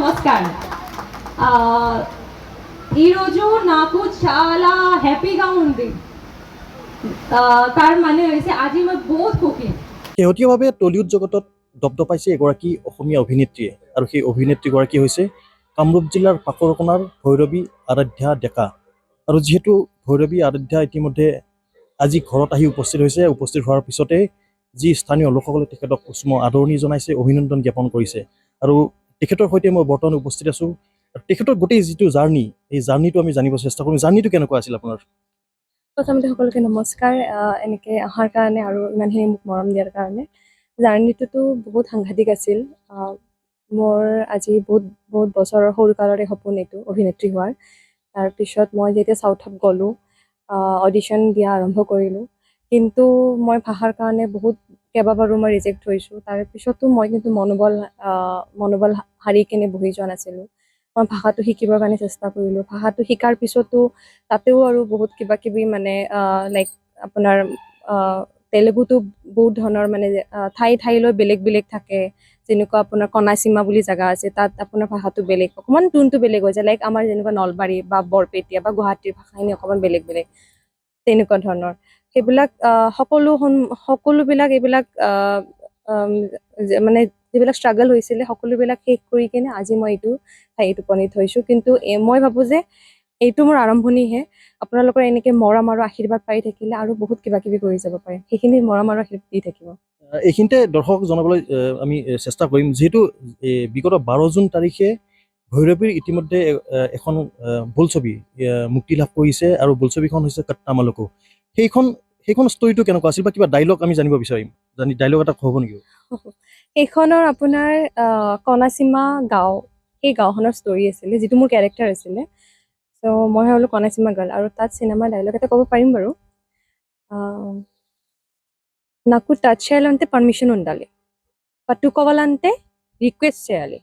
నమస్కారం. ఈరోజు నాకు చాలా హ్యాపీగా ఉంది. তাৰ মানে হৈছে আজি মই বহুত সুখী. শেহতীয়াভাৱে টলিউড জগতত দপদপাইছে এগৰাকী অসমীয়া অভিনেত্ৰীয়ে আৰু সেই অভিনেত্ৰীগৰাকী হৈছে কামৰূপ জিলাৰ পাকৰকণাৰ ভৈৰৱী আৰাধ্যা ডেকা। আৰু যিহেতু ভৈৰৱী আৰাধ্যা ইতিমধ্যে আজি ঘৰত আহি উপস্থিত হৈছে, উপস্থিত হোৱাৰ পিছতে যি স্থানীয় লোকসকলে তেখেতক উষ্ম আদৰণি জনাইছে, অভিনন্দন জ্ঞাপন কৰিছে। আৰু তেখেতৰ সৈতে মই বৰ্তমান উপস্থিত আছোঁ। তেখেতৰ গোটেই যিটো জাৰ্ণি, এই জাৰ্ণিটো আমি জানিব চেষ্টা কৰিম। জাৰ্ণিটো কেনেকুৱা আছিল আপোনাৰ? প্ৰথমতে সকলোকে নমস্কাৰ, এনেকৈ অহাৰ কাৰণে আৰু ইমানখিনি মোক মৰম দিয়াৰ কাৰণে। জাৰ্ণিটোতো বহুত সাংঘাতিক আছিল। মোৰ আজি বহুত বছৰৰ সৰুকালৰে সপোন এইটো অভিনেত্ৰী হোৱাৰ। তাৰপিছত মই যেতিয়া চাউথত গ'লোঁ, অডিশ্যন দিয়া আৰম্ভ কৰিলোঁ, কিন্তু মই ভাষাৰ কাৰণে কেইবাবাৰো মই ৰিজেক্ট হৈছোঁ। তাৰপিছতো মই কিন্তু মনোবল হাৰি কিনে বহি যোৱা নাছিলোঁ। মই ভাষাটো শিকিবৰ কাৰণে চেষ্টা কৰিলোঁ। ভাষাটো শিকাৰ পিছতো তাতেও আৰু বহুত কিবা কিবি মানে লাইক আপোনাৰ তেলেগুটো বহুত ধৰণৰ মানে ঠাইলৈ বেলেগ বেলেগ থাকে। যেনেকুৱা আপোনাৰ কণাসীমা বুলি জেগা আছে, তাত আপোনাৰ ভাষাটো বেলেগ, অকণমান টোনটো বেলেগ হৈ যায়। লাইক আমাৰ যেনেকুৱা নলবাৰী বা বৰপেটীয়া বা গুৱাহাটীৰ ভাষাখিনি অকণমান বেলেগ বেলেগ, তেনেকুৱা ধৰণৰ। সেইবিলাক সকলোবিলাক এইবিলাক মানে যিবিলাক ষ্ট্ৰাগল হৈছিলে, সকলোবিলাক শেষ কৰি কিনে আজি মই এইটো ঠাইত উপনীত হৈছোঁ। কিন্তু মই ভাবোঁ যে এইটো মোৰ আৰম্ভণিহে। আপোনালোকৰ এনেকৈ মৰম আৰু আশীৰ্বাদ পাই থাকিলে আৰু বহুত কিবা কিবি কৰি যাব পাৰে। সেইখিনি মৰম আৰু আশীৰ্বাদ দি থাকিব। এইখিনিতে দৰ্শকক জনাবলৈ আমি চেষ্টা কৰিম, যিহেতু বিগত 12 জুন তাৰিখে ভৈৰৱীৰ ইতিমধ্যে এখন বোলছবি মুক্তি লাভ কৰিছে, আৰু বোলছবিখন হৈছে কট্টা মালুকু। সেইখন ষ্টৰিটো কেনেকুৱা আছিল, বা কিবা ডাইলগ আমি জানিব বিচাৰিম। ডাইলগ এটা হ'ব নেকি? সেইখনৰ আপোনাৰ কণাসীমা গাঁও, সেই গাঁওখনৰ ষ্টৰি আছিলে, যিটো মোৰ কেৰেক্টাৰ আছিলে। চ' মই হ'লো কণাসীমা গাৰ্ল, আৰু তাত চিনেমা ডাইলগ এটা ক'ব পাৰিম বাৰু। నాకు టచ్ చేయాలంటే పర్మిషన్ ఉండాలి, పట్టుకోవాలంటే రిక్వెస్ట్ చేయాలి,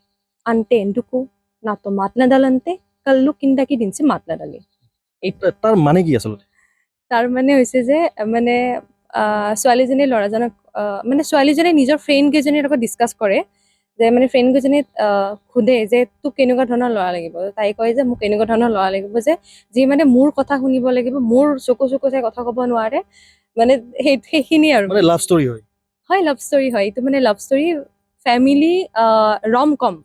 అంటే ఎందుకు నాతో మాట్లాడాలంటే కళ్ళు కిందకి దించి మాట్లాడాలి। তাৰ মানে কি আচলতে? তাৰ মানে হৈছে যে মানে ছোৱালীজনীয়ে ল'ৰাজনক মানে ছোৱালীজনীয়ে নিজৰ ফ্ৰেণ্ড কেইজনীৰ লগত ডিছকাছ কৰে যে মানে ফ্ৰেণ্ড কেইজনীয়ে সোধে যে তোক কেনেকুৱা ধৰণৰ ল'ৰা লাগিব। তাই কয় যে মোক এনেকুৱা ধৰণৰ ল'ৰা লাগিব যে যি মানে মোৰ কথা শুনিব লাগিব, মোৰ চকু চাই কথা ক'ব নোৱাৰে। মানে সেইখিনি আৰু মানে লাভ ষ্টৰি হয়। হয়, লাভ ষ্টৰি হয়। এইটো মানে লাভ ষ্টৰি, ফেমিলি, ৰম কম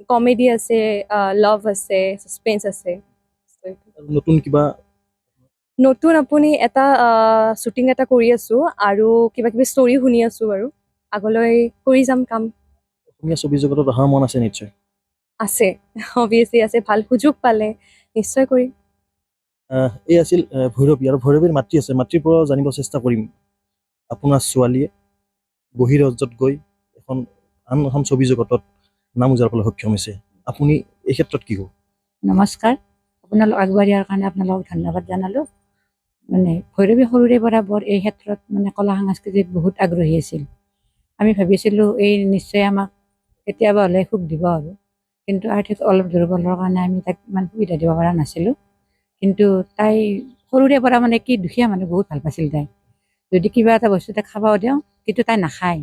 কমেডি আছে, লাভ আছে, ছাছপেন্স আছে। নতুন আপুনি এটা শ্বুটিং এটা কৰি আছোঁ, আৰু কিবা কিবি ষ্টৰি শুনি আছোঁ বাৰু। আগলৈ কৰি যাম কাম। অসমীয়া ছবি জগতত অহাৰ মন আছে নিশ্চয়? আছে, অভিয়াছলি আছে। ভাল সুযোগ পালে নিশ্চয় কৰিম। এই আছিল ভৈৰৱী, আৰু ভৈৰৱীৰ মাতৃ আছে। মাতৃৰ পৰাও জানিব চেষ্টা কৰিম। আপোনাৰ ছোৱালীয়ে বহিৰাজ্যত গৈ আন এখন ছবি জগতত নাম উজাৰিবলৈ সক্ষম হৈছে। আপুনি এই ক্ষেত্ৰত কি ক'ব? নমস্কাৰ, আপোনালোক আগবাঢ়িয়াৰ কাৰণে আপোনালোকক ধন্যবাদ জনালোঁ। মানে ভৈৰৱী সৰুৰে পৰা বৰ এই ক্ষেত্ৰত মানে কলা সাংস্কৃতিত বহুত আগ্ৰহী আছিল। আমি ভাবিছিলোঁ এই নিশ্চয় আমাক কেতিয়াবা হ'লে সুখ দিব আৰু, কিন্তু আৰ্থিক অলপ দুৰ্বলৰ কাৰণে আমি তাক ইমান সুবিধা দিব পৰা নাছিলোঁ। কিন্তু তাই সৰুৰে পৰা মানে কি দুখীয়া মানুহ, বহুত ভাল পাইছিল তাই। যদি কিবা এটা বস্তু তাক খাব দিওঁ, কিন্তু তাই নাখায়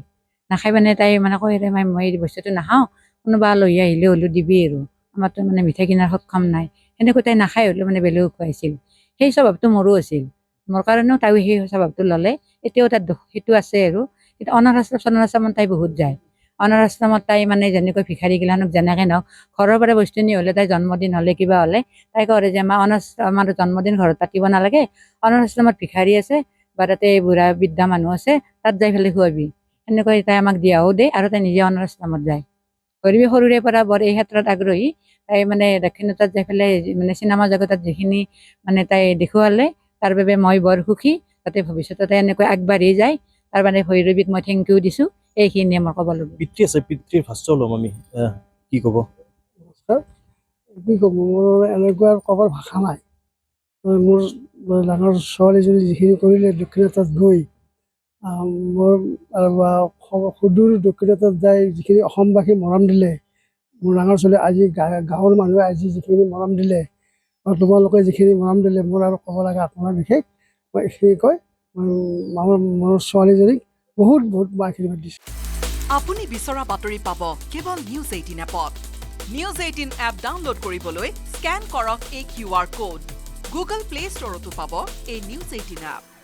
মানে তাই মানে কয় যে মই এই বস্তুটো নাখাওঁ, কোনোবা আলহী আহিলে হ'লেও দিবি আৰু, আমাৰতো মানে মিঠাই কিনাৰ সক্ষম নাই। সেনেকৈ তাই নাখায় হ'লেও মানে বেলেগক খুৱাইছিল। সেই স্বভাৱটো মোৰো আছিল। মোৰ কাৰণেও তাইও সেই স্বভাৱটো ল'লে। এতিয়াও তাত সেইটো আছে আৰু। কিন্তু অনাথ আশ্ৰমত তাই বহুত যায়। অনাথ আশ্ৰমত তাই মানে যেনেকৈ ভিক্ষাৰীগিলানক যেনেকৈ নহওক ঘৰৰ পৰা বস্তু নি হ'লে, তাই জন্মদিন হ'লে কিবা হ'লে তাই কৰে যে আমাৰ জন্মদিন ঘৰত পাতিব নালাগে, অনাথ আশ্ৰমত ভিক্ষাৰী আছে বা তাতে বুঢ়া বৃদ্ধা মানুহ আছে, তাত যাই পেলাই খুৱাবি। সেনেকৈ তাই আমাক দিয়াও দিয়ে, আৰু তাই নিজে অনাথ আশ্ৰমত যায়। ভৈৰৱী সৰুৰে পৰা বৰ এই ক্ষেত্ৰত আগ্ৰহী। তাই মানে দক্ষিণপাটত যাই পেলাই মানে চিনেমা জগতত যিখিনি মানে তাই দেখুৱালে, তাৰ বাবে মই বৰ সুখী। যাতে ভৱিষ্যতে এনেকৈ আগবাঢ়ি যায়, তাৰ মানে ভৈৰৱীক মই থেংক ইউ দিছোঁ। এইখিনিয়ে মই ক'ব লাগিব। পিতৃ আছে, পিতৃৰ ভাষ্য ল'ম আমি। কি ক'ব? নমস্কাৰ। কি ক'ব, মোৰ এনেকুৱা ক'বৰ ভাষা নাই। মোৰ ডাঙৰ ছোৱালীজনী যিখিনি কৰিলে দক্ষিণপাটত গৈ, মোৰ সুদূৰ দক্ষিণপাটত যাই যিখিনি অসমবাসী মৰম দিলে, মোৰ ডাঙৰ ছোৱালী আজি গাঁৱৰ মানুহে আজি যিখিনি মৰম দিলে, আৰু তোমালোকে যিখিনি মৰম দিলে, মোৰ আৰু ক'ব লগা আপোনাৰ বিশেষ মই এইখিনি কৈ মোৰ ছোৱালীজনীক বহুত মই আশীৰ্বাদ দিছোঁ। আপুনি বিচৰা বাতৰি পাব কেৱল নিউজ 18 এপত। নিউজ 18 এপ ডাউনলোড কৰিবলৈ স্কেন কৰক এই QR কোড। গুগল প্লে ষ্টৰতো পাব এই নিউজ 18 এপ।